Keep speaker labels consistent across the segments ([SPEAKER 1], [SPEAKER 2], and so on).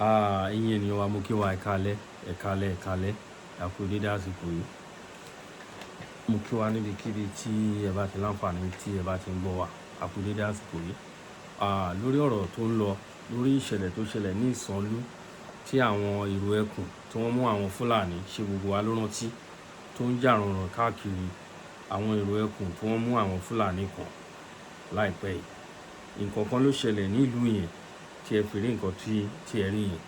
[SPEAKER 1] Ìyẹn ènìyàn wa mo kí wa ẹ̀kalẹ̀ àkú dédé àsìkò yìí. Mo kí wa níbikíbi tí ẹ bá ti láǹfààní tí ẹ bá ti ń gbọ́ wa àkú dédé àsìkò yìí. Lórí ọ̀rọ̀ tó ń lọ lórí ìṣẹ̀lẹ̀ tó ṣẹlẹ̀ ní Ìsànlú tí àwọn ìró ẹkùn tí wọ́n mú àwọn Fúlàní ṣe gbogbo wa ló rántí tó ń jà rànràn káàkiri àwọn ìró ẹkùn tí wọ́n mú àwọn Fúlàní kan láìpẹ́ yìí. Nǹkan kan ló ṣẹlẹ̀ ní ìlú yẹn tí ẹ fi rí nǹkan tí ẹ rí yẹn.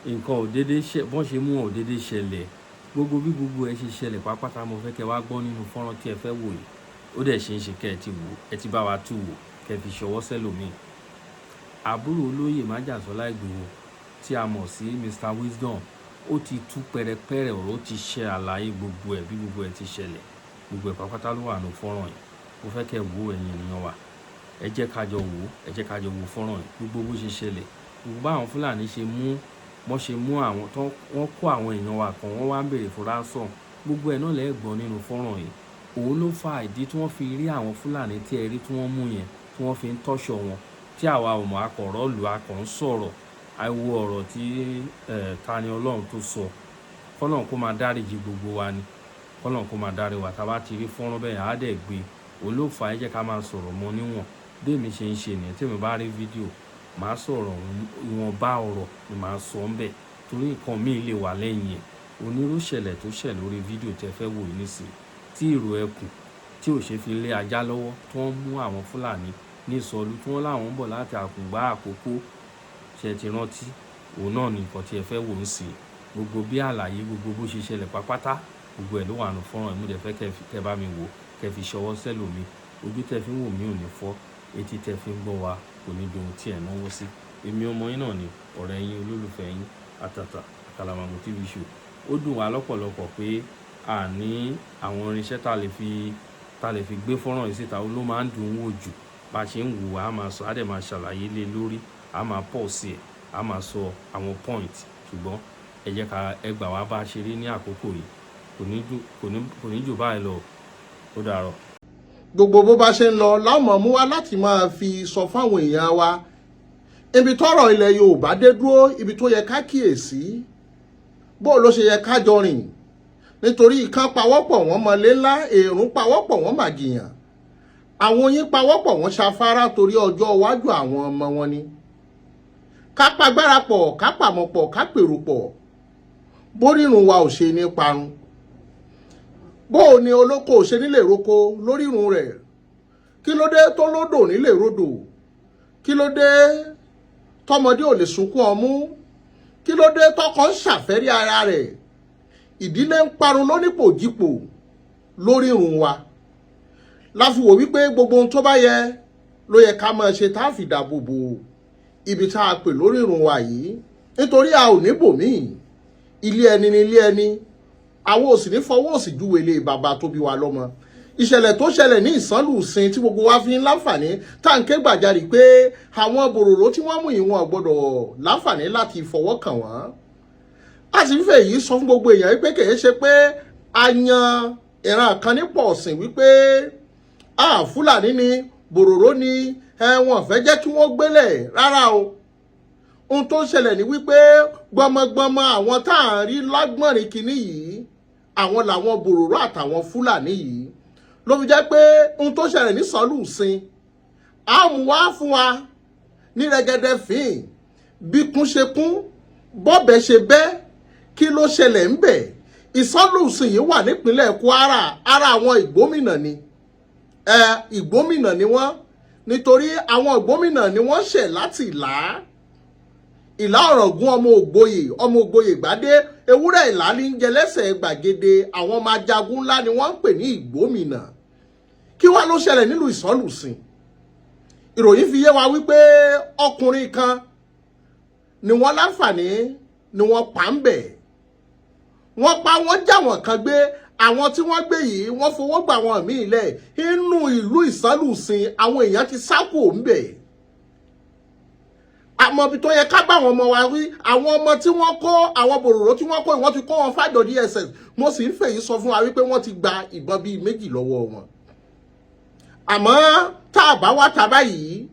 [SPEAKER 1] Nǹkan ò dédé bọ́n ṣe mú ò dédé ṣẹlẹ̀. Gbogbo bí gbogbo ẹ ṣe ṣẹlẹ̀ pápátá mo fẹ́ kẹ́ wá gbọ́ nínú fọ́nrán tí ẹ fẹ́ wò yìí. Ó dẹ̀ ṣe ń ṣe kẹ́ ẹ ti wò, ẹ ti bá wa tú wò, kẹ́ fi ṣọwọ́ sẹ́lòmíì. Àbúrò olóyè májàsọ́lá Ìgbòho tí a mọ̀ sí Mr. Wisdom, ó ti tú pẹrẹpẹrẹ ọ̀rọ̀, ó ti ṣe àlàyé gbogbo ẹ̀ bí gbogbo ẹ ti ṣẹlẹ̀. Gbogbo ẹ̀ pápátá ló wà nínú fọ́nrán yìí. Mo fẹ́ kẹ́ wò ẹ̀yin ènìyàn wa. Ẹ jẹ́ ká jọ wò, ẹ jẹ́ ká jọ wo fọ́nrán yìí. Gbogbo bó ṣe ṣẹlẹ̀. Gbogbo báwọn Fúlàní ṣe mú àwọn tó wọ́n kó àwọn èèyàn wa kan, wọ́n wá ń béèrè fún ransom. Gbogbo ẹ̀ náà lẹ́ gbọ́ nínú fọ́nrán yìí. Òun ló fa ìdí tí wọ́n fi rí àwọn Fúlàní tí ẹ rí tí wọ́n mú yẹn, tí wọ́n fi ń tọ́ṣọ̀ wọn. Tí àwa ò mọ̀ akọ̀rọ̀ lù akọ̀ ń sọ̀rọ̀. Àìwo ọ̀rọ̀ tí Tani Ọlọ́run tó sọ. Kọ́lọ́run kó máa dáríjì gbogbo wa ni. Kọ́lọ́run kó máa dárí wa. Tá bá ti rí fọ́nrán bẹ́ẹ̀ á dẹ̀ gbé. Òun ló fa ẹ jẹ́ ká máa sọ̀rọ̀ mọ́ níwọ̀n. Bí èmi ṣe ń ṣe nìyẹn, tí èmi bá rí fídíò màá sọ̀rọ̀ ìwọ̀nba ọ̀rọ̀ ni màá sọ ń bẹ̀ torí nǹkan míì lè wà lẹ́yìn ẹ̀. Onírú ṣẹlẹ̀ tó ṣẹ̀ lórí fídíò tẹ́ fẹ́ wò yìí nísìnyí tí ìró ẹkùn tí ò ṣe fi lé ajá lọ́wọ́ tí wọ́n mú àwọn Fúlàní ní Ìsànlú tí wọ́n láwọn ń bọ̀ láti Àkùngbá Àkókó ṣe ti rántí. Òun náà ni nǹkan tí ẹ fẹ́ wò ń sìn. Gbogbo bí àlàyé gbogbo bó ṣe ṣẹlẹ̀ pápátá gbogbo ẹ̀ ló wà nínú fọ́nrán yìí. Mo dẹ̀ fẹ́ kẹ́ bá mi wò, kẹ́ fi ṣọwọ́ sẹ́lòmíì. Ojú tẹ́ fi ń wò mí ò ní fọ́, etí tẹ́ fi ń gbọ́ wa kò ní dohun tí ẹ̀ náwó sí. Èmi ọmọ yín náà ni, ọ̀rẹ́ yín, olólùfẹ́ yín, àtàtà Àkàlàmàgbò TV show. Ó dùn wá lọ́pọ̀lọpọ̀ pé a ní àwọn irinṣẹ́ tá lè fi gbé fọ́nrán yìí síta. Ó ló máa ń dùn wò jù. Bá ṣe ń wò á máa sọ, á dẹ̀ máa ṣàlàyé lé lórí, á máa pause ẹ̀, á máa sọ àwọn point. Ṣùgbọ́n ẹ jẹ́ ká ẹ gbà wá bá ṣe rí ní àkókò yìí. Kò ní jù báyìí lọ. Ó dàárọ̀.
[SPEAKER 2] Gbogbo bó bá ṣe ń lọ láwọn mú wá láti máa fi sọ fáwọn èèyàn wa ibi tọ́rọ̀ ilẹ̀ Yorùbá dé dúró, ibi tó yẹ ká kíyèsí, bó ló ṣe yẹ ká jọ rìn. Nítorí ìkan pawọ́pọ̀ wọ́n mọlé ńlá, èrún pawọ́pọ̀ wọ́n màgìyàn, àwọn oyin pawọ́pọ̀ wọ́n ṣafárá torí ọjọ́ iwájú àwọn ọmọ wọn ni. Ká pagbára pọ̀, ká pàmọ̀ pọ̀, ká pèrò pọ̀, bórírun wa ò ṣe ní parun. Bó ni olóko ò ṣe nílé roko lórírun rẹ̀? Kí ló dé tó lódò nílé rodò? Kí ló dé tọmọdé ò lè sunkún ọmú? Kí ló dé tọkọ ń ṣàfẹ́rí ara rẹ̀? Ìdílé ń parun lónípòjípò lórírun wa. La fi wò wípé gbogbo ohun tó bá yẹ ló yẹ ká máa ṣe tá fi dáàbò bò ibi tá a pè lórírun wa yìí. Nítorí a ò ní bòmíì. Ilé ẹni ni ilé ẹni. Àwọn ò sì ní fọwọ́ òsì júwe ilé bàbá tó bí wa lọ́mọ. Ìṣẹ̀lẹ̀ tó ṣẹlẹ̀ ní Ìsànlú sin tí gbogbo wa fi ń láǹfààní táǹkẹ́ gbàjarì pé àwọn bòròró tí wọ́n mú yìí wọn gbọ́dọ̀ láǹfààní láti fọwọ́ kàn wọ́n. A sì ń fẹ́ yìí sọ fún gbogbo èèyàn wípé kìí ṣe pé a yan ìran kan nípò ọ̀sìn wípé Fúlàní ni bòròró ni wọn fẹ́ jẹ́ kí wọ́n gbélẹ̀ rárá o. Ohun tó ń ṣẹlẹ̀ ni wípé gbọmọgbọmọ àwọn tá à ń rí lágbọ̀nrín kìíní yìí àwọn làwọn bòròró àtàwọn Fúlàní yìí. Ló fi jẹ́ pé ohun tó ṣẹlẹ̀ ní Ìsànlú sin á mú wá fún wa ní rẹ́gẹ́dẹ́ fín bí kún ṣe kún bọ́bẹ̀ ṣe bẹ́ kí ló ṣẹlẹ̀ ń bẹ̀. Ìsànlú sin yìí wà nípínlẹ̀ Kwara, ara àwọn Ìgbómìnà ni Ìgbómìnà ni wọ́n, nítorí àwọn Ìgbómìnà ni wọ́n ṣẹ̀ láti Ìlá Ọ̀ràngún ọmọ Ògbóyè gbádé ewúrẹ́ ìlà ní ń jẹ lẹ́sẹ̀ gbàgede. Àwọn ọmọ ajagun ńlá ni wọ́n ń pè ní Ìgbómìnà. Kí wá ló ṣẹlẹ̀ nílùú Ìsànlú sin? Ìròyìn fi yé wa wípé ọkùnrin kan ni wọ́n láǹfààní ni wọ́n pa ń bẹ̀. Wọ́n pa wọ́n já wọn kan gbé. Àwọn tí wọ́n gbé yìí wọ́n fowó gbà wọn míì lẹ̀. Inú ìlú Ìsànlú sin àwọn èèyàn ti sá kúrò ń bẹ̀. Àmọ́ bí tó yẹ ká bá àwọn ọmọ wa wí, àwọn ọmọ tí wọ́n kó, àwọn bòròró tí wọ́n kó, wọ́n ti kó wọn fájọ DSS. Mo sì ń fèyí sọ fún wa wípé wọ́n ti gba ìbọn bíi 2 lọ́wọ́ wọn. Àmọ́ tá a bá wá ta báyìí,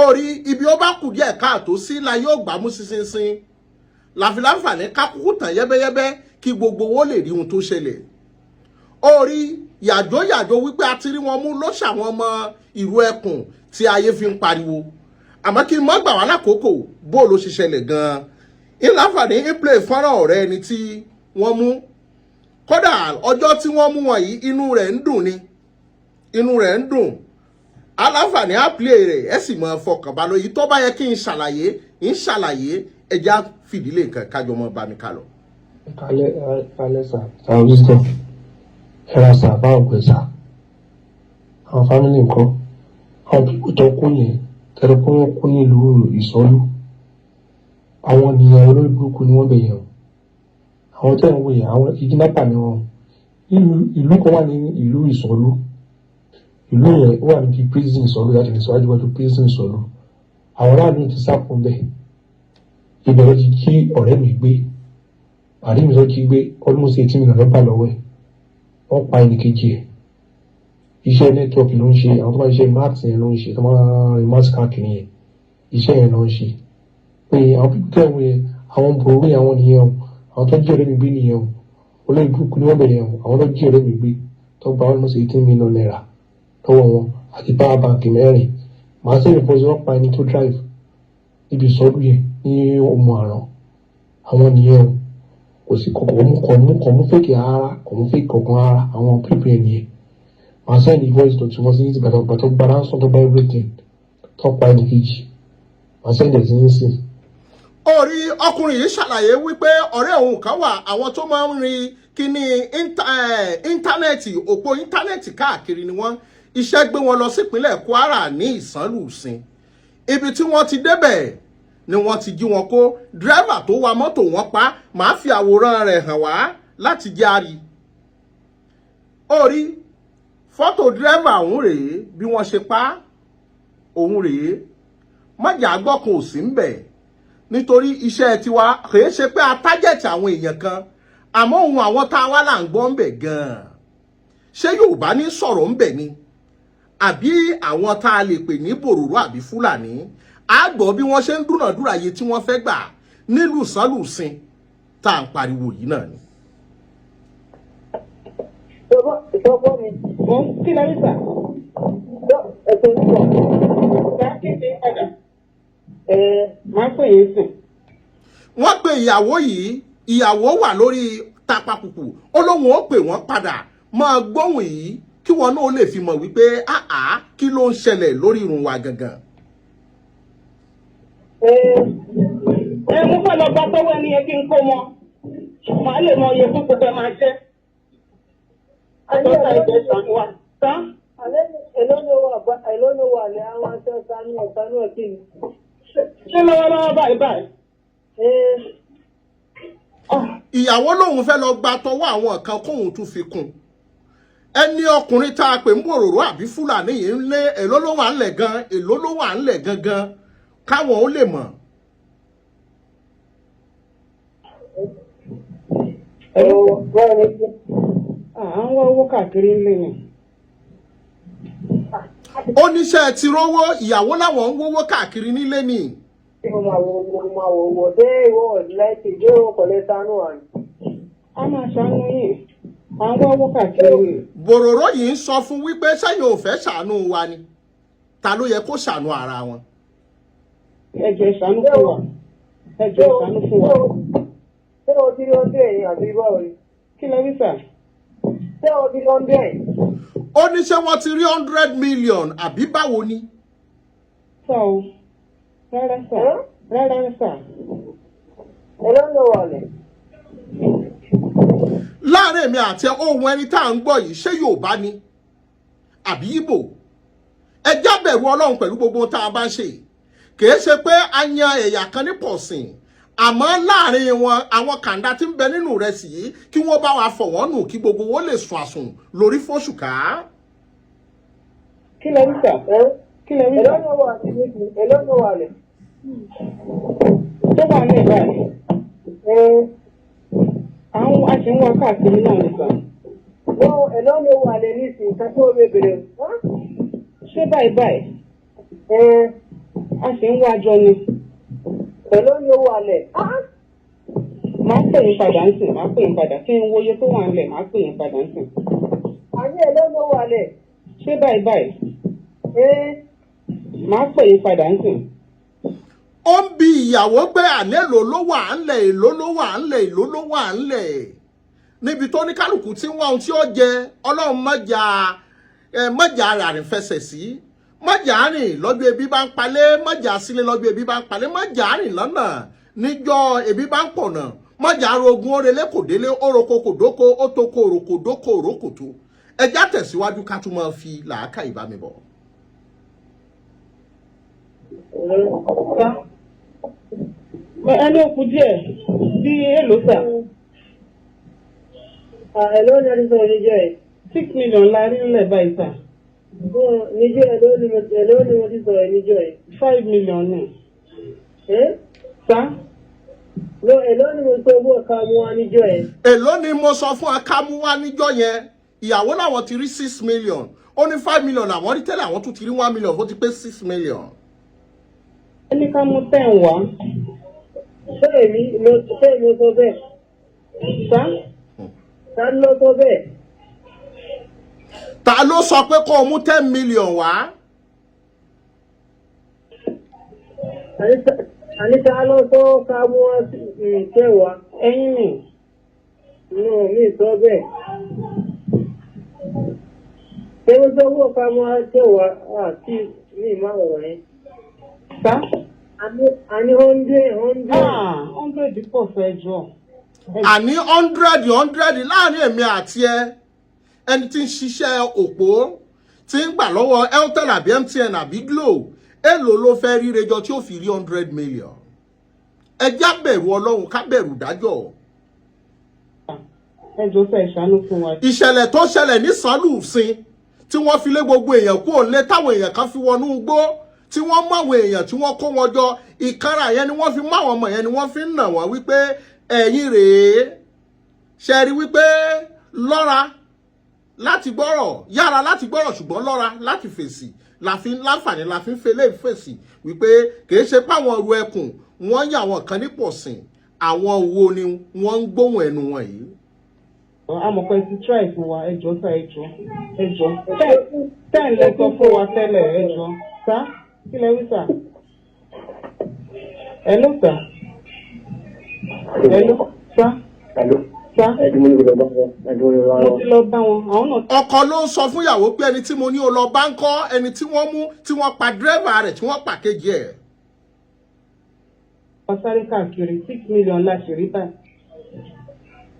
[SPEAKER 2] orí ibi ó bá kù díẹ̀ káàtó sí la yóò gbà mú sísinsin láfiláǹfààní kákúkú tàn yẹ́bẹ́yẹ́bẹ́ kí gbogbo wọn lè rí ohun tó ṣẹlẹ̀ orí yàjó wípé a ti rí wọn mú ló ṣàwọn ọmọ ìlú Ẹkùn tí ayé fi ń pariwo àmọ́ kí n mọ́ gbà wá lákòókò bó ló ṣe ṣẹlẹ̀ gan-an ìláǹfààní ìplẹ̀ fọ́nrán ọ̀rẹ́ ẹni tí wọ́n mú kódà ọjọ́ tí wọ́n mú wọn yìí inú rẹ̀ ń dùn aláǹfààní àpilẹ̀ rẹ̀ ẹ sì mọ fọkànbalẹ̀ yìí tó bá yẹ kí n ṣàlàyé ẹja fìdílé nǹkan kájọ mọ́ bá mi kà lọ.
[SPEAKER 3] Kálẹ̀ sà wisdom ẹ̀rọ sà báwo pẹ̀ sà àwọn fámìlì nǹkan àwọn pípọ̀ tó kún yẹn tẹ̀lé pé wọ́n kún nílùú Ìsọlú àwọn ènìyàn olórí burúkú ni wọ́n bẹ̀ yẹn o àwọn tẹ̀ ń wò yẹn àwọn ìdínàpà ni wọn ìlú kan wà ní ìlú Ìsọlú ìlú yẹn ó wà níbi prison Ìsọlú láti lè sọ wájú prison Ìsọlú àwọn aráàlú ti sá fún bẹ́ẹ̀ ìbẹ̀rẹ̀ ti jí ọ̀rẹ́ mi gbé àrí mi tó jí gbé almost 18 million lọ́gbà lọ́wọ́ ẹ̀ wọ́n pa ẹnìkejì ẹ̀ iṣẹ́ network ló ń ṣe àwọn tó bá ṣiṣẹ́ maths yẹn ló ń ṣe tó máa rí maths káàkiri yẹn iṣẹ́ yẹn ló ń ṣe pé àwọn pípẹ́ tẹ̀wọ̀n yẹn àwọn bòrò àwọn nìyẹn o àwọn tó jí ọ̀rẹ́ mi gbé nìyẹn o olóyìn burúkú ni wọ́n bẹ̀rẹ̀ yẹn o àwọn tó jí ọ̀rẹ́ mi gbé tó gba almost 18 million naira lọ́wọ́ wọn àti power bank mẹ́rin màá sẹ́yìn fún wọn pa ẹni tó drive níbi ìsọdún yẹn ní ọmọ àràn àwọn nìyẹn o kò sí kò mú fèkì ara kò mú fèkì kankan ara àwọn pípẹ́ ẹ̀ nìyẹn màá sẹ́yìn voice tó túmọ̀ sí ní ìgbà tó gbára ń sọ tó bá everything tó pa ẹni kejì màá sẹ́yìn ẹ̀ sí ní sìn.
[SPEAKER 2] orí ọkùnrin yìí ṣàlàyé wípé ọ̀rẹ́ òun kan wà àwọn tó máa ń rin kíní íńtánẹ́ẹ̀tì òpó íńtánẹ́ẹ̀tì káàkiri ni wọ́n iṣẹ́ gbé wọn lọ sípínlẹ̀ Kwara ní Ìsánlùsìn ibi tí wọ́n ti débẹ̀ ni wọ́n ti jí wọn kó dírẹ́fà tó wa mọ́tò wọn pa màá fi àwòrán rẹ̀ hàn wá láti járe orí fọ́tò dírẹ́fà ọ̀hún rèé bí wọ́n ṣe pa òun rèé májà gbọ́kun ò sí ń bẹ̀ nítorí iṣẹ́ tiwa kìí ṣe pé a tájẹ̀tì àwọn èèyàn kan àmọ́ ohun àwọn tá a wá là ń gbọ́ ń bẹ̀ gan-an ṣé Yorùbá ní sọ̀rọ̀ ń bẹ̀ ni àbí àwọn tá a lè pè ní bòròró àbí Fúlàní a gbọ́ bí wọ́n ṣe ń dúnàdúrà iye tí wọ́n fẹ́ gbà nílùú Ìsánlùsìn tá à ń pariwo yìí náà ni.
[SPEAKER 4] Ìjọba mi, mo ń kí lórí sà. Ẹ̀sìn ìgbà. Ìgbà kéde padà. Máa pè é sìn.
[SPEAKER 2] Wọ́n pe ìyàwó wà lórí tapakùkù ó lóun ó pè wọ́n padà máa gbóhùn yìí kí wọn náà lè fi mọ̀ wípé kí ló ń ṣẹlẹ̀ lórí irun wa gangan.
[SPEAKER 4] Mo fẹ́ lọ bá tọ́wọ́ ẹni yẹn kí n kó mọ. Màá lè mọ iye fún gbogbo ẹ̀ máa ṣẹ́. Àjọta ìjẹ sàn wà. Tán.
[SPEAKER 5] Èló ló wà ní àwọn aṣọ́ta ní ọ̀sánú ọ̀kí ni.
[SPEAKER 4] Ṣé lọ́wọ́lọ́wọ́ báyìí?
[SPEAKER 2] Ìyàwó lòun fẹ́ lọ gba tọwọ́ àwọn kan kóhun tún fi kún. Ẹni ọkùnrin tá a pè ń bòròró àbí Fúlàní yìí ń lé èló ló wà ńlẹ̀ gan èló ló wà ńlẹ̀ gangan káwọn ó lè mọ̀.
[SPEAKER 4] À ń wá owó káàkiri ńlẹ̀ ni.
[SPEAKER 2] Oníṣẹ́ ti rówó ìyàwó láwọn ń wówó káàkiri nílé ni.
[SPEAKER 4] A máa ṣàánú yìí. À ń wá owó káàkiri.
[SPEAKER 2] Bòròró yìí ń sọ fún wípé sẹ́yìn ò fẹ́ ṣàánú wa ni. Ta ló yẹ kó ṣàánú ara wọn?
[SPEAKER 4] Ẹ jọ̀ọ́ ṣàánú fún wa. Ẹ jọ̀ọ́ ṣàánú fún wa.
[SPEAKER 5] Ṣé o ti rí ọdún ẹ̀yìn àbí báwo ni?
[SPEAKER 4] Kí ló rí sà?
[SPEAKER 5] Ṣé o ti rí ọdún ẹ̀yìn?
[SPEAKER 2] Ó ní ṣé wọ́n ti rí 100 million àbí báwo ni?
[SPEAKER 4] Sọ o. Rárá sà. Rárá sà.
[SPEAKER 5] Èló ló wà lẹ̀?
[SPEAKER 2] Láàárín èmi àti ohun ẹni tá à ń gbọ́ yìí ṣé Yorùbá ni àbí Ìgbò? Ẹ já bẹ̀rù Ọlọ́run pẹ̀lú gbogbo tá a bá ń ṣe. Kìí ṣe pé a yan ẹ̀yà kan ní pọ̀sìn àmọ́ láàárín wọn àwọn kàńdá tí ń bẹ nínú rẹ̀ sì yìí kí wọ́n bá wa fọ̀ wọ́n nù kí gbogbo wọn lè sùn àsùn lórí fóṣùká.
[SPEAKER 4] Kí ló rí sà? Kí ló rí sà?
[SPEAKER 5] Èló ló wà lẹ̀?
[SPEAKER 4] Tó wà ní ìbáyìí. Àwọn aṣèwọ̀n káàkiri náà nìkan.
[SPEAKER 5] Èló ló wà lẹ̀ ní ìsìn kan tó lè bèrè.
[SPEAKER 4] Ṣé báyìí? a ṣe ń wájọ ni.
[SPEAKER 5] Èló ni owó alẹ̀?
[SPEAKER 4] Máa pè yín padà ń sìn, máa pè yín padà kí n wòye tó wà ńlẹ̀, máa pè yín padà ń sìn.
[SPEAKER 5] Àní èló ni owó alẹ̀?
[SPEAKER 4] Ṣé báyìí? Máa pè yín padà ń sìn.
[SPEAKER 2] Ó ń bi ìyàwó pé àní èló ló wà ńlẹ̀, èló ló wà ńlẹ̀, èló ló wà ńlẹ̀. Níbi tó ní kálukú tí ń wá ohun tí ó jẹ, Ọlọ́run mọ́jà ara rẹ̀ fẹsẹ̀ sí. Mọ́jà rìn lọ́jọ́ ebi bá ń palẹ̀, mọ́jà sílé lọ́jọ́ ebi bá ń palẹ̀, mọ́jà rìn lọ́nà níjọ́ ebi bá ń pọ̀nà, mọ́jà rogun orele kò délé, oroko kò dóko, ó toko oroko dóko oroko tó. Ẹjá tẹ̀síwájú ká tún máa fi làákà ìbámi bọ̀.
[SPEAKER 4] Ẹni òkú díẹ̀ bí èlò sà.
[SPEAKER 5] Èló ni a ti sọ níjọ́ ẹ̀?
[SPEAKER 4] 6 million la rí nílẹ̀ báyìí sà.
[SPEAKER 5] Níjọ́ èló ni mo ti sọ níjọ́ ẹ̀?
[SPEAKER 4] 5 million ni. Sà.
[SPEAKER 5] Èló ni mo sọ owó ọ̀ka mú wá níjọ́ ẹ̀?
[SPEAKER 2] Èló ni mo sọ fún akámú wá níjọ́ yẹn? Ìyàwó làwọn ti rí 6 million. Ó ní 5 million àwọn rí tẹ́lẹ̀, àwọn tún ti rí 1 million, ó ti pé 6 million.
[SPEAKER 4] Ẹni ká mú 10 wá.
[SPEAKER 5] Ṣé èmi mo sọ bẹ́ẹ̀?
[SPEAKER 4] Sà.
[SPEAKER 5] Ta ló sọ bẹ́ẹ̀?
[SPEAKER 2] Ta ló sọ pé kó o mú 10 million wá?
[SPEAKER 5] Àní ta ló sọ ká mú wá kẹwàá?
[SPEAKER 4] Ẹ̀yin ni.
[SPEAKER 5] Mi sọ bẹ́ẹ̀. Ṣé mo sọ owó ká mú wá kẹwàá àti ní ìmọ̀ ọ̀rọ̀ yẹn?
[SPEAKER 4] Sà.
[SPEAKER 5] Àní 100.
[SPEAKER 4] 100 pọ̀ fẹ́ jọ.
[SPEAKER 2] Àní 100 láàrin èmi àti ẹni tí ń ṣiṣẹ́ òpó tí ń gbà lọ́wọ́ Airtel àbí MTN àbí Glo, èló ló fẹ́ rí rejọ tí ó fi rí 100 million. Ẹjá bẹ̀rù Ọlọ́run ká bẹ̀rù dájọ́.
[SPEAKER 4] Ẹjọ́ sẹ́ ìṣàánú fún wa.
[SPEAKER 2] Ìṣẹ̀lẹ̀ tó ṣẹlẹ̀ ní Sàlùsìn tí wọ́n fi lé gbogbo èèyàn kúrò nílé, táwọn èèyàn kan fi wọnú igbó, tí wọ́n mú àwọn èèyàn tí wọ́n kó wọn jọ, ìkanra yẹn ni wọ́n fi mú àwọn ọmọ yẹn ni wọ́n fi ń nà wọ́n wípé ẹ̀yin rèé. Ṣe rí wípé lọ́ra láti gbọ́rọ̀, yára láti gbọ́rọ̀ ṣùgbọ́n lọ́ra láti fèsì, láǹfààní la fi ń fẹ́lẹ́ fèsì wípé kìí ṣe páwọn ọrù ẹkùn wọ́n yà àwọn kan ní pọ̀sìn, àwọn wo ni wọ́n ń gbóhùn ẹnu wọn yìí.
[SPEAKER 4] Amọ̀pẹ́ ti try fún wa, ẹjọ́ sá ẹjọ́. 10 lẹ́sọ fún wa tẹ́lẹ̀ ẹjọ́. Sá, kí lẹ wí sà? Hello sà. Hello sá. Sá. Mo ti lọ bá wọn, àwọn náà.
[SPEAKER 2] Ọkọ ló ń sọ fún ìyàwó pé ẹni tí mo ní o lọ bá ń kọ́, ẹni tí wọ́n mú tí wọ́n pa dírẹ́fà rẹ̀ tí wọ́n pa kejì ẹ̀.
[SPEAKER 4] Wọ́n sáré káàkiri 6 million láti rí báyìí.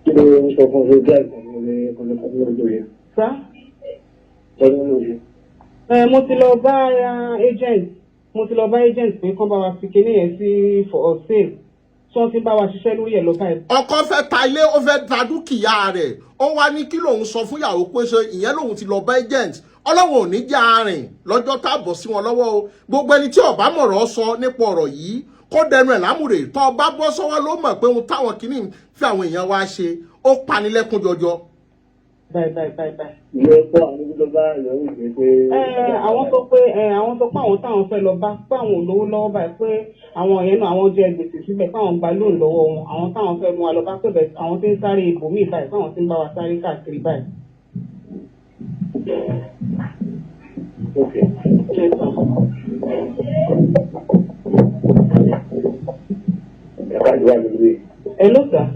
[SPEAKER 5] Kí ló ń sọ fún ọjọ́ ìgbà
[SPEAKER 4] Sá. Mo ti lọ bá agent pé kán bá wa fi kíní yẹn sí for sale. Tí wọ́n ti bá wa ṣiṣẹ́ lórí ẹ̀ lọ báyìí.
[SPEAKER 2] Ọkọ fẹ́ ta ilé, ó fẹ́ ta dúkìá rẹ̀, ó wá ní kí lòun sọ fún ìyàwó pé ṣe ìyẹn lòun ti lọ bá agent. Ọlọ́run ò ní jẹ́ arìn lọ́jọ́ tá a bọ̀ sí wọn lọ́wọ́ o. Gbogbo ẹni tí ó bá mọ̀rọ̀ sọ nípa ọ̀rọ̀ yìí kó dẹnu ẹ̀ lámùrè, tó bá bọ́ sọ́wọ́ ló mọ̀ pé ohun táwọn kìíní fi àwọn èèyàn wá ṣe ó panilẹ́kún jọjọ.
[SPEAKER 4] Bye.
[SPEAKER 5] Ìyẹn pọ̀ àwọn ìlú bá ìyàwó ìgbé pé.
[SPEAKER 4] Àwọn sọ pé àwọn táwọn fẹ́ lọ bá pé àwọn olówó lọ́wọ́ báyìí pé àwọn yẹn náà àwọn jẹ gbèsè síbẹ̀ káwọn gba lóun lọ́wọ́ wọn. Àwọn táwọn fẹ́ mú wa lọ bá pé bẹ́ẹ̀ àwọn tí ń sáré ibòmíì báyìí káwọn tí ń bá wa sáré káàkiri báyìí.
[SPEAKER 5] Okay. Ìkáàdùwà lórí.
[SPEAKER 4] Hello sir.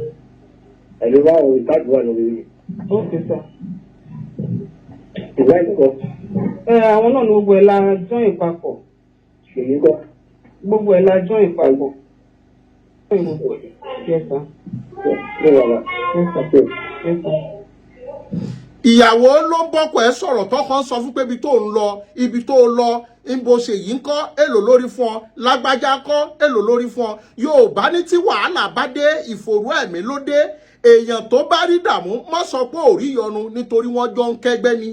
[SPEAKER 5] Ẹ̀lú báwo ìkáàdùwà lórí.
[SPEAKER 4] Okay sir.
[SPEAKER 5] Ìwé ẹ̀kọ́.
[SPEAKER 4] Àwọn náà ní gbogbo ẹ̀ la join papọ̀.
[SPEAKER 5] Ṣèyí kọ́.
[SPEAKER 4] Gbogbo ẹ̀ la join papọ̀. Yes sir. Yes sir.
[SPEAKER 2] Ìyàwó ló ń bọ́kọ̀ ẹ̀ sọ̀rọ̀ tọ́kàn sọ fún pé ibi tó ń lọ, ibi tó lọ, ìbò ṣèyí ń kọ́, èlò lórí fún ọ, lágbájá kọ́, èlò lórí fún ọ. Yorùbá ní tí wàhálà bá dé, ìfòró ẹ̀mí ló dé. Èèyàn tó bá rí dààmú má sọ pé ò rí yọnu nítorí wọ́n jọ ń kẹ́gbẹ́ ni.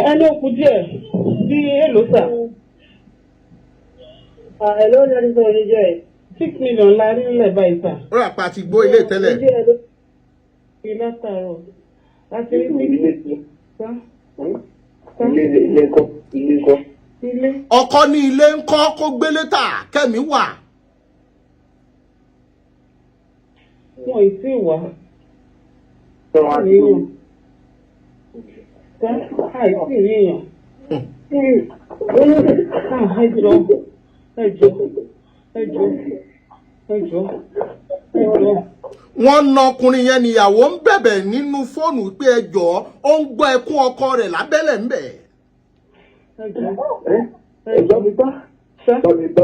[SPEAKER 4] Ẹni òkú díẹ̀ bí èlò sà.
[SPEAKER 5] Èló ni a ti sọ níjọ́ ẹ̀?
[SPEAKER 4] 6 million la rí nílẹ̀ báyìí sà.
[SPEAKER 2] Ó rà pa ti gbó ilé tẹ́lẹ̀.
[SPEAKER 4] Látàárọ̀ láti rí sí sá. Ilé.
[SPEAKER 2] Ọkọ ní ilé ń kọ́ kó gbé létà kẹ́mi wà.
[SPEAKER 4] Wọn ì tí wà. Àìsí ríyàn. Ẹjọ́.
[SPEAKER 2] Wọ́n na ọkùnrin yẹn níyàwó ń bẹ̀bẹ̀ nínú fóònù pé ẹjọ́ ó ń gbọ́ ẹkún ọkọ rẹ̀ lábẹ́lẹ̀ ń bẹ̀.
[SPEAKER 3] Ẹjọ́ mi bá. Ẹjọ́ mi bá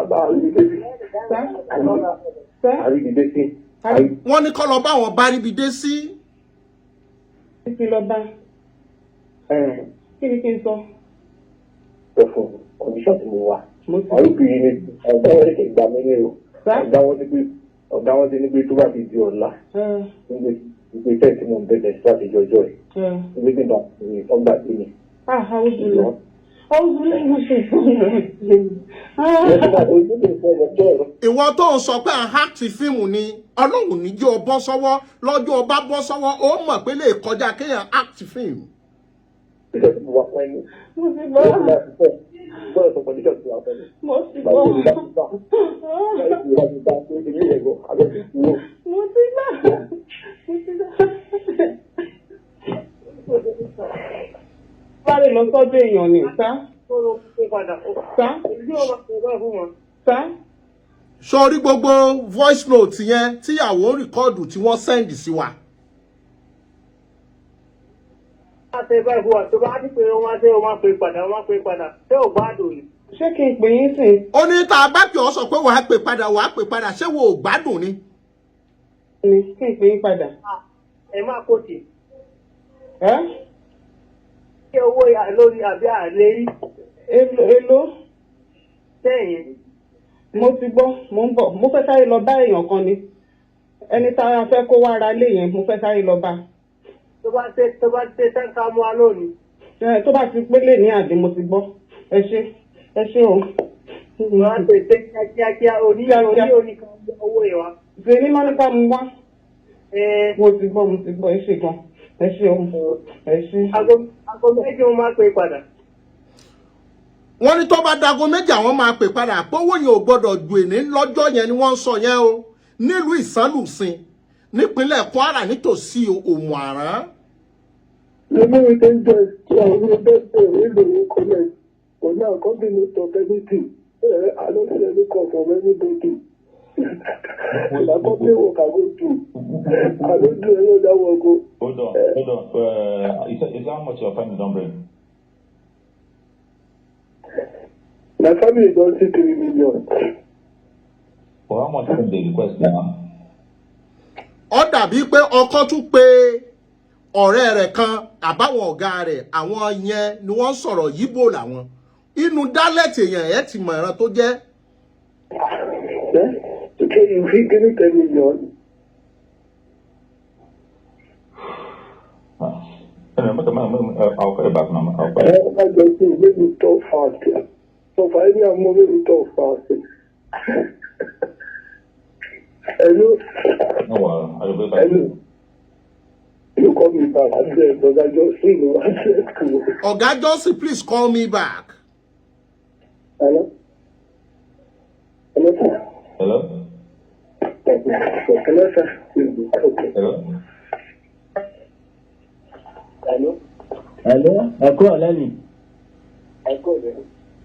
[SPEAKER 3] bá àrídìdé sí.
[SPEAKER 2] Wọ́n ní kọ́ lọ bá wọn bá níbi dé sí.
[SPEAKER 4] Kí lọ bá? Kí ni kí n sọ?
[SPEAKER 3] Sọ fún kọ̀míṣọ́ tí mo wà. Ọ̀rùbìnrin ni ọ̀gá wọn ti gbà mí ní o. Ọ̀gá wọn ti ní pé tó bá ti di ọ̀la. Nígbè tẹ́sí mo ń bẹ̀rẹ̀ sí láti jọjọ́ ẹ̀. Nígbè tí mo ń ọgbà sí mi.
[SPEAKER 2] Ìwọ tó ń sọ pé àháàtì fíìmù ni Ọlọ́run ní jẹ́ ọ bọ́ sọ́wọ́ lọ́jọ́ ọba bọ́ sọ́wọ́ ó mọ̀ pé lè kọjá kéèyàn act fíìmù.
[SPEAKER 4] Sáré lọ sọ́dọ̀ èèyàn ni, sá.
[SPEAKER 2] Sórí gbogbo voice note yẹn tíyàwó rìkọ́ọ̀dù tí wọ́n send sí wa.
[SPEAKER 5] Ṣé báyìí fún wa tó bá ní pé wọ́n pè padà ṣé ò gbádùn ni.
[SPEAKER 4] Ṣé kí n pè yín sí?
[SPEAKER 2] Ó ní tá a bá pè ọ́ sọ pé wàá pè padà ṣé wo ò gbádùn ni.
[SPEAKER 4] Kí n pè yín padà.
[SPEAKER 5] Ẹ máa kó tì.
[SPEAKER 4] Ṣé
[SPEAKER 5] owó lórí àbí àlérí?
[SPEAKER 4] Èló?
[SPEAKER 5] Sẹ́yìn.
[SPEAKER 4] Mo ti gbọ́, mo ń bọ̀. Mo fẹ́ sáré lọ bá èèyàn kan ni. Ẹni tá a fẹ́ kó wá ra lé yẹn, mo fẹ́ sáré lọ bá.
[SPEAKER 5] Tó bá ṣe tẹ́ǹkà mú wa lónìí.
[SPEAKER 4] Tó bá ti pélé ní àdé mo ti gbọ́. Ẹ ṣé o.
[SPEAKER 5] Wọ́n á ṣe kíákíá oníkan owó ìwà.
[SPEAKER 4] Ṣé ní mọ́níkà mu wá? Mo ti gbọ́, ẹ ṣé gan. Ẹ ṣé o. Ẹ ṣé.
[SPEAKER 5] Aago méjì mo máa pè padà.
[SPEAKER 2] Wọ́n ní tó bá dago méjì àwọn máa pè padà pówó yẹn ò gbọ́dọ̀ ju èní lọ́jọ́ yẹn ni wọ́n ń sọ yẹn o nílùú Ìsánlùsìn nípínlẹ̀ Kwara nítòsí Òmùàrán.
[SPEAKER 3] Lẹ́nu ìtẹ́ ń jẹ́ àwọn ọmọdé ìlú college for now continue to anything. I don't see any call from anybody. I company work I go do. I don't do any other work.
[SPEAKER 6] Hold on. Is how much your family don't bring?
[SPEAKER 3] My family don't see 3 million.
[SPEAKER 6] For how much can they request now?
[SPEAKER 2] Ó dàbí pé ọkọ tún pé ọ̀rẹ́ rẹ̀ kan àbáwọn ọ̀gá rẹ̀ àwọn yẹn ni wọ́n sọ̀rọ̀ yíbò làwọn. Inú dálẹ̀tì èèyàn ẹ̀ ti mọ̀ ẹ̀ràn tó jẹ́.
[SPEAKER 3] Okay, you fit give me 10 million.
[SPEAKER 6] I'll call you back now. I'll call you.
[SPEAKER 3] I just think maybe talk fast. So for any amount, maybe talk fast. Hello?
[SPEAKER 6] No, I'll be back.
[SPEAKER 3] Hello? You call me back. I said, but I just see you. I said, cool.
[SPEAKER 2] Ọ̀gá Johnson, please call me back.
[SPEAKER 3] Hello? Hello, sir?
[SPEAKER 6] Hello?
[SPEAKER 3] Hello, sir? Okay.
[SPEAKER 6] Hello?
[SPEAKER 3] Hello?
[SPEAKER 7] Hello, ẹ kúrò lẹ́nu.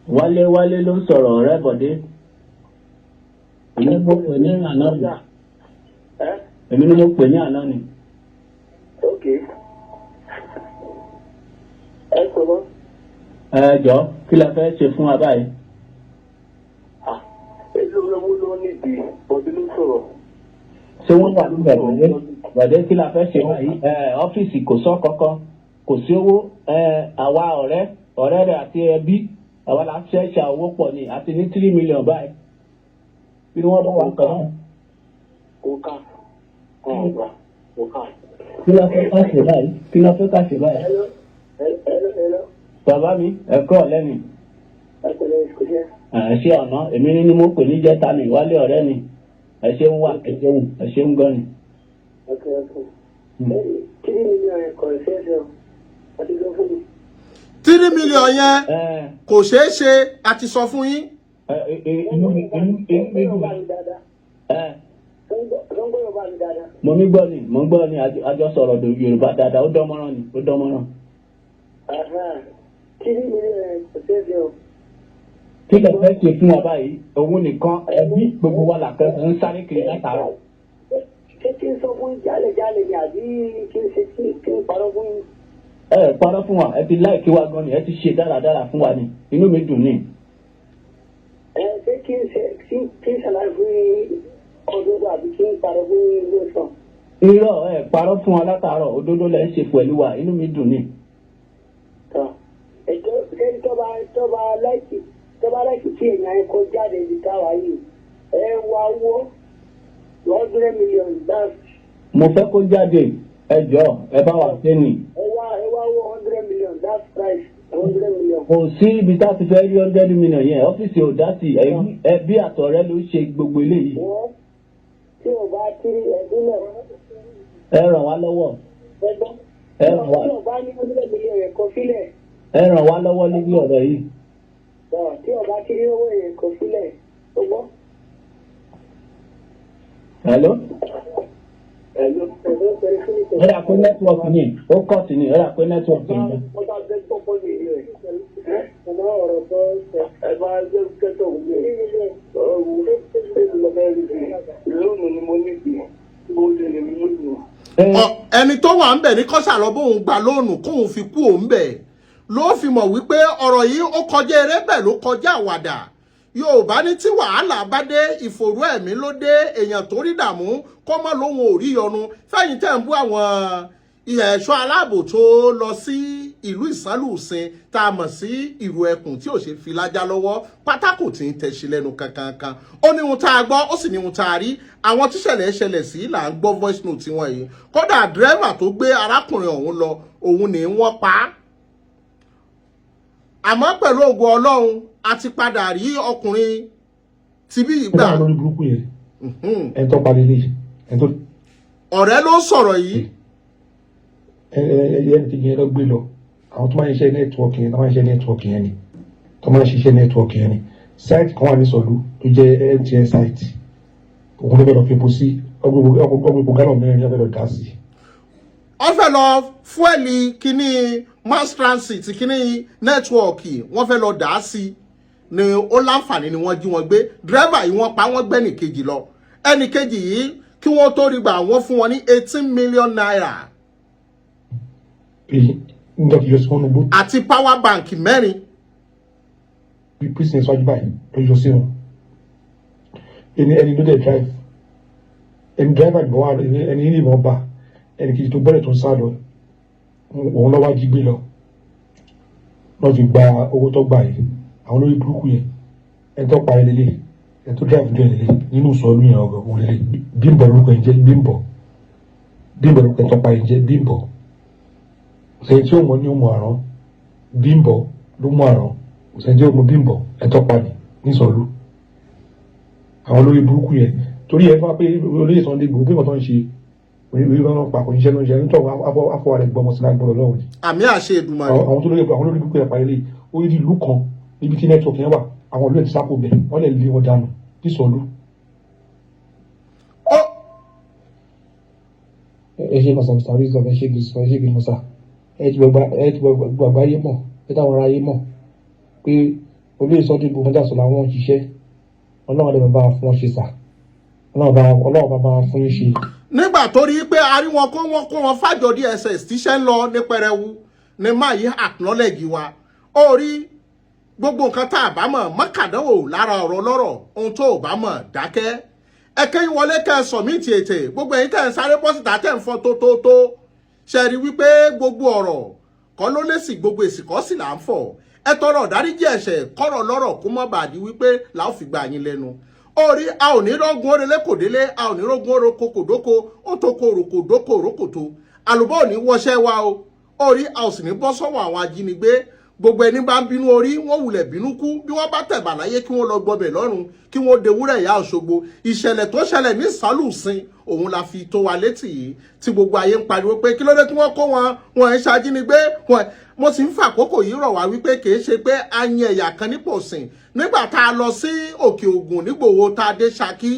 [SPEAKER 7] Wálé ló ń sọ̀rọ̀ ọ̀rẹ́ Bọ̀dé. Èmi ni mo pè ní àná ni.
[SPEAKER 3] Okay. Ẹ sọ̀rọ̀.
[SPEAKER 7] Jọ, kí la fẹ́ ṣe fún wa báyìí?
[SPEAKER 3] Èlò owó ló nídìí, Bọ̀dé ló sọ̀rọ̀.
[SPEAKER 7] Ṣé wọ́n wà níbẹ̀ Bọ̀dé kí la fẹ́ ṣe báyìí? Ọ́fíìsì kò sọ kankan, kò sí owó. Àwa ọ̀rẹ́ rẹ̀ àti ẹbí, àwa la fẹ́ ṣe owó pọ̀ ni àti ní 3 million báyìí. Bí wọ́n bá wà kàn án.
[SPEAKER 3] Kò ká.
[SPEAKER 7] Kí la fẹ́ ká ṣe báyìí?
[SPEAKER 3] Hello.
[SPEAKER 7] Bàbá mi, ẹ kúrò lẹ́nu. Ṣé ọ̀nà èmi ni mo pè ní jẹ́ta mi Wálé ọ̀rẹ́ mi. Ẹ ṣeun wà, ẹ ṣeun gan ni.
[SPEAKER 2] 3 million yẹn kò ṣeé ṣe àti sọ fún yín.
[SPEAKER 7] mo ń gbọ́ ni àjọ sọ̀rọ̀ Yorùbá dáadáa ó dánmọ́rán ni ó dánmọ́rán.
[SPEAKER 5] 3 million kò ṣeé ṣe o.
[SPEAKER 7] kí lè fẹ́ ṣe fún wa báyìí òun nìkan ẹbí gbogbo wa làkẹ́ ń sáré kiri látàárọ̀.
[SPEAKER 5] ṣé kí n sọ fún jálẹ̀jálẹ̀ ni àbí kí n ṣe kí n parọ́ fún yín.
[SPEAKER 7] ẹ parọ́ fún wa ẹ ti láìkí wa gan ni ẹ ti ṣe dáradára fún wa ni inú mi dùn ni.
[SPEAKER 5] ṣé kí n ṣàlàyé fún òdodo àbí kí n parọ́ fún yín ló sàn.
[SPEAKER 7] irọ́ ẹ parọ́ fún wa látàárọ̀ òdodo lẹ ń ṣe pẹ̀lú wa inú mi dùn ni.
[SPEAKER 5] ètò tọ́ba láìkí tí èèyàn ẹ kó jáde ibi táwa yìí ẹ wá owó 100 million that's.
[SPEAKER 7] mo fẹ́ kó jáde ẹ jọ ẹ bá wa ṣe ni.
[SPEAKER 5] ẹ wá owó 100 million that's price 100 million.
[SPEAKER 7] kò sí ibi tá a ti fẹ́ rí 100 million yẹn ọ́fíìsì ò dá sí ẹbí àtọ̀rẹ́ ló ṣe gbogbo eléyìí.
[SPEAKER 5] tí o bá kiri ẹ̀dín náà.
[SPEAKER 7] ẹ ràn wá lọ́wọ́. ẹ ràn wá.
[SPEAKER 5] tí o bá ní 100 million yẹn kó sílẹ̀.
[SPEAKER 7] ẹ ràn wá lọ́wọ́ níbi ọ̀rọ̀ yìí.
[SPEAKER 5] tí o bá kiri owó yẹn kó sílẹ̀ o gbọ́.
[SPEAKER 7] hello. ó dà pé nẹ́tíwọ̀kì ni ó kọ̀ sí ni ó dà pé nẹ́tíwọ̀kì ni.
[SPEAKER 2] ẹni tó wà ń bẹ̀ ní kọ́sà lọ bóun gba lóònù kóun fi kú òun bẹ̀ ló fi mọ̀ wípé ọ̀rọ̀ yìí ó kọjá eré bẹ́ẹ̀ ló kọjá àwàdà. Yorùbá ní tí wàhálà bá dé ìfòró ẹ̀mí ló dé èèyàn tó rí dààmú kọ́ mọ́ lóhun ò rí yọnu fẹ́yìn tẹ̀ ń bú àwọn ẹ̀ṣọ́ aláàbò tó lọ sí ìlú ìsánlùsìn tá a mọ̀ sí ìrù ẹkùn tí ò ṣe fi lájá lọ́wọ́ pátákò tí ń tẹ̀sí lẹ́nu kankan ó ní ohun tá a gbọ́ ó sì ní ohun tá a rí àwọn tíṣẹ̀lẹ̀ ṣẹlẹ̀ sí là ń gbọ́ voice note wọn yìí kódà dírẹ́fà tó gbé arákùnrin ọ̀hún lọ òun ni wọ́n pa á àmọ́ pẹ̀lú ògo Ọlọ́run a ti padà rí ọkùnrin tí bí ìgbà
[SPEAKER 3] lórí burúkú yẹn ẹ tó parí lè ẹ tó.
[SPEAKER 2] ọ̀rẹ́ ló sọ̀rọ̀ yìí.
[SPEAKER 3] ẹni tí yẹn lọ gbé lọ àwọn tó máa ń ṣiṣẹ́ nẹ́tíwọ́ọ̀kì yẹn tó máa ń ṣiṣẹ́ nẹ́tíwọ́ọ̀kì yẹn ni tó máa ń ṣiṣẹ́ nẹ́tíwọ́ọ̀kì yẹn ni sáìtì kan wà ní sọ̀lú tó jẹ́ MTN sáìtì òun ló fẹ́ lọ fi epo sí ọgbọ̀n epo gálọ̀ mẹ́rin ló fẹ́ lọ dá sí.
[SPEAKER 2] wọ́n fẹ́ lọ fúẹ̀lì kínní mass transit kínní nẹ́tíwọ́ọ̀kì wọ́n fẹ́ lọ dà á sí ni ó láǹfààní ni wọ́n jí wọn gbé dírẹ́bà yìí wọ́n pa wọ́n gbẹ́nì kejì lọ ẹnì kejì yìí kí wọ́n tó rí gbà wọ́n fún wọn ní 18 million naira. àti power bank mẹ́rin.
[SPEAKER 3] bí prison ṣáájú báyìí ló yọ sí wọn ẹni ló dé drive ẹni driver ìbọn wà ẹni ní ìbọn bá ẹni kejì tó bọ́lẹ̀ tó ń sá lọ òun lọ́wọ́ jí gbé lọ lọ́ọ́ fi gba owó tó gbà yìí àwọn olórí burúkú yẹn ẹni tó pa ẹlẹ́lẹ́ ẹni tó drive jọ ẹlẹ́lẹ́ nínú sọ́ọ́lù yẹn ọ̀gọ̀ òun lẹ́lẹ́ Bímbọ́ lórúkọ ẹ̀ jẹ́ Bímbọ́ lórúkọ ẹ̀ tó pa ẹ̀ jẹ́ Bímbọ́ òsèǹ tí ó mọ ní ó mọ àrán Bímbọ́ ló mú àrán òsèǹ tí ó mọ Bímbọ́ ẹ̀ tó pa ní sọ́ọ́lù àwọn olórí burúkú yẹn torí ẹ̀ fún wa pé olóyè Sunday Igboho pé kò tó ń ṣe orí wọn pa kò ní ṣe ló ń ṣe nítorí afọ rẹ gbọmọ sí lágbọrọ lọ́wọ́ ni.
[SPEAKER 2] àmì àṣẹ Èdùmàrè.
[SPEAKER 3] àwọn tó lóye àwọn olórí burúkú yẹn parí lé orí ìlú kan níbi tí nẹ́tíwọ̀kì yẹn wà àwọn olóyè ti sápò bẹ̀ wọ́n lè lé wọn dànù nísọ̀lú. ẹ ṣe mọ̀sán mr rizal ẹ ṣe gbèsè mọ̀sá ẹ ti gbogbo àgbáyé mọ̀ ẹ táwọn ará ayé mọ̀ pé olóyè Sunday Igboho mọ́jà sọ̀rọ̀ àwọn òṣìṣẹ́ ọlọ́run lè bá fún wọn ṣe sà ọlọ́run bá fún yín ṣe.
[SPEAKER 2] nígbà tó rí pé a rí wọn kó wọn fàjọ DSS tíṣẹ́ ń lọ ní pẹrẹwu ní máa yí acknowledge wa ó rí gbogbo nǹkan tá a bá mọ̀ mọ́kàdánwò lára ọ̀rọ̀ lọ́rọ̀ ohun tó bá mọ̀ dákẹ́ ẹ̀kẹ́ ìwọlé kẹsàn mí ti ètè gbogbo ẹ̀yin tẹ̀ ń sáré pọ́sìtà tẹ̀ ń fọ́ tó ṣe rí wípé gbogbo ọ̀rọ̀ kọ́ ló lé sí gbogbo èsì kọ́ sì là ń fọ̀ ẹ tọrọ dáríjì ẹ̀ṣẹ̀ kọ́rọ̀ lọ́rọ̀ kó mọ́ bàdí wípé là ó fi gbà yín lẹ́nu orí a ò ní rọ́gùn orele kò délé a ò ní rọ́gùn oroko kò dóko ó tó ko òròkò dóko òrókòtò àlùbọ́ ò ní wọṣẹ́ wa o orí a ò sì ní bọ́ sọ́wọ́ àwọn ajínigbé gbogbo ẹni bá ń bínú orí wọ́n wulẹ̀ bínú kú bí wọ́n bá tẹ̀bà láyé kí wọ́n lọ gbọbẹ̀ lọ́run kí wọ́n dewúrẹ̀ ìyá Òṣogbo ìṣẹ̀lẹ̀ tó ṣẹlẹ̀ ní sálùsìn òun la fi tó wa létí yìí tí gbogbo ayé ń pariwo pé kí ló dé tí wọ́n kó wọn ń ṣajínigbé mo sì ń fàkókò yìí rọ̀ wá wípé kì í ṣe pé a yan ẹ̀yà kan nípò sìn nígbà tá a lọ sí Òkè Ògùn nígbòho tá a dé Ṣakí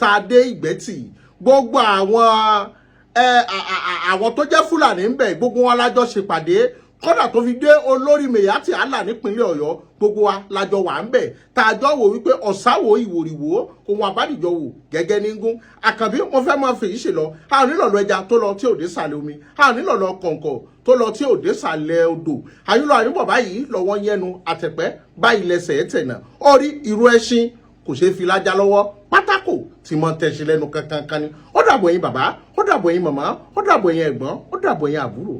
[SPEAKER 2] tá a dé Ìgbẹ́tì gbogbo àwọn tó jẹ́ Fúlàní ń bẹ gbogbo wọn lájọ ṣèpàdé kódà tó fi dé olórí Mèyátì Allah nípínlẹ̀ Ọ̀yọ́ gbogbo wa lájọ wà ń bẹ̀ tá a jọ wò wípé ọ̀sáwò ìwòrìwò ohun àbádìjọ wò gẹ́gẹ́ ní gún Àkànbí mo fẹ́ máa fèyí ṣe lọ a ò nílò lọ ẹja tó lọ tí ò dé sàlẹ̀ omi a ò nílò lọ kọ̀ǹkọ̀ tó lọ tí ò dé sàlẹ̀ odò àyúlọ àyúbọ̀ báyìí lọ́wọ́ yẹnu àtẹ̀pẹ́ báyìí lẹ́sẹ̀ ẹ̀ tẹ̀nà orí irú ẹṣin kò ṣeé fi lájà lọ́wọ́ pátákò tí mo tẹ̀sí lẹ́nu kankan kan ni ó dàbọ̀ yín bàbá ó dàbọ̀ yín màmá ó dàbọ̀ yín ẹ̀gbọ́n ó dàbọ̀ yín àbúrò.